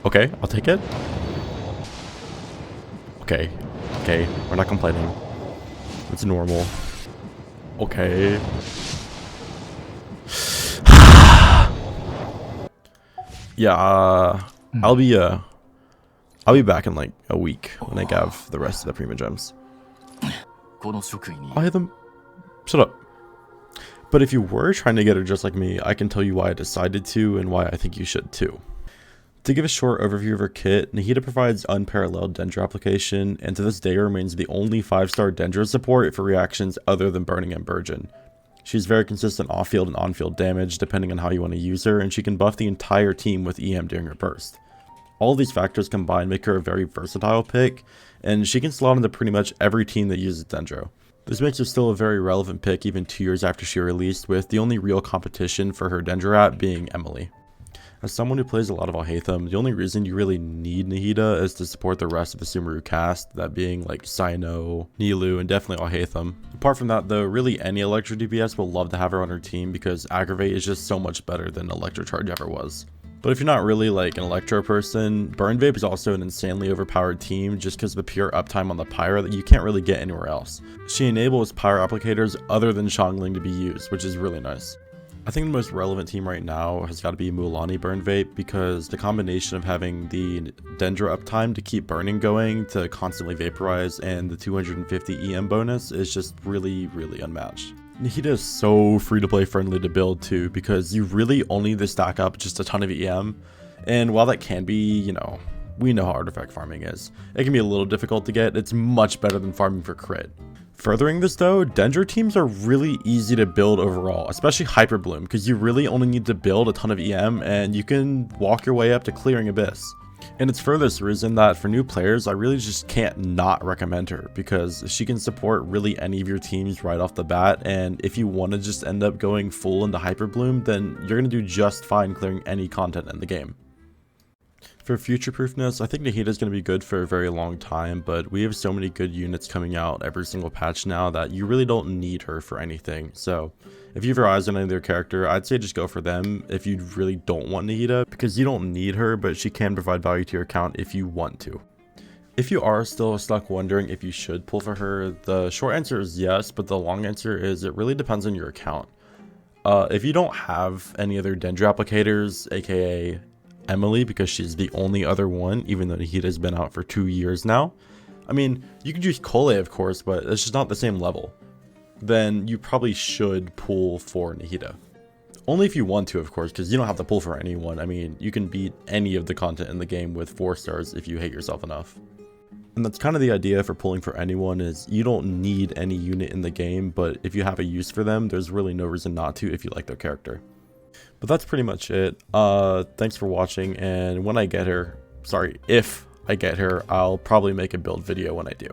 Okay, I'll take it. Okay, okay, we're not complaining. It's normal. Okay. Yeah, I'll be back in like a week when I have the rest of the Prima Gems. I'll hit them. Shut up. But if you were trying to get her just like me, I can tell you why I decided to and why I think you should too. To give a short overview of her kit, Nahida provides unparalleled dendro application, and to this day remains the only 5-star dendro support for reactions other than Burning and Burgeon. She's very consistent off-field and on-field damage depending on how you want to use her, and she can buff the entire team with EM during her burst. All these factors combined make her a very versatile pick, and she can slot into pretty much every team that uses dendro. This makes her still a very relevant pick even 2 years after she released, with the only real competition for her dendro app being EMILLIE. As someone who plays a lot of Alhaitham, the only reason you really need Nahida is to support the rest of the Sumeru cast, that being like Cyno, Nilou, and definitely Alhaitham. Apart from that though, really any Electro DPS will love to have her on her team because Aggravate is just so much better than Electro Charge ever was. But if you're not really like an Electro person, Burn Vape is also an insanely overpowered team just because of the pure uptime on the Pyro that you can't really get anywhere else. She enables Pyro applicators other than Xiangling to be used, which is really nice. I think the most relevant team right now has got to be Mualani Burn Vape because the combination of having the dendro uptime to keep burning going to constantly vaporize and the 250 EM bonus is just really unmatched. Nahida is so free to play friendly to build too because you really only need to stack up just a ton of EM, and while that can be, you know, we know how artifact farming is. It can be a little difficult to get, it's much better than farming for crit. Furthering this though, dendro teams are really easy to build overall, especially Hyper Bloom, because you really only need to build a ton of EM and you can walk your way up to clearing Abyss. And it's for this reason that for new players, I really just can't not recommend her, because she can support really any of your teams right off the bat, and if you want to just end up going full into Hyper Bloom, then you're going to do just fine clearing any content in the game. For future-proofness, I think Nahida is going to be good for a very long time, but we have so many good units coming out every single patch now that you really don't need her for anything. So if you have your eyes on any other character, I'd say just go for them if you really don't want Nahida, because you don't need her, but she can provide value to your account if you want to. If you are still stuck wondering if you should pull for her, the short answer is yes, but the long answer is it really depends on your account. If you don't have any other dendro applicators, aka EMILLIE, because she's the only other one, even though Nahida's been out for 2 years now. I mean, you could use Cole, of course, but it's just not the same level. Then you probably should pull for Nahida. Only if you want to, of course, because you don't have to pull for anyone. I mean, you can beat any of the content in the game with 4 stars if you hate yourself enough. And that's kind of the idea for pulling for anyone, is you don't need any unit in the game, but if you have a use for them, there's really no reason not to if you like their character. But that's pretty much it. Thanks for watching, and when I get her, if I get her, I'll probably make a build video when I do.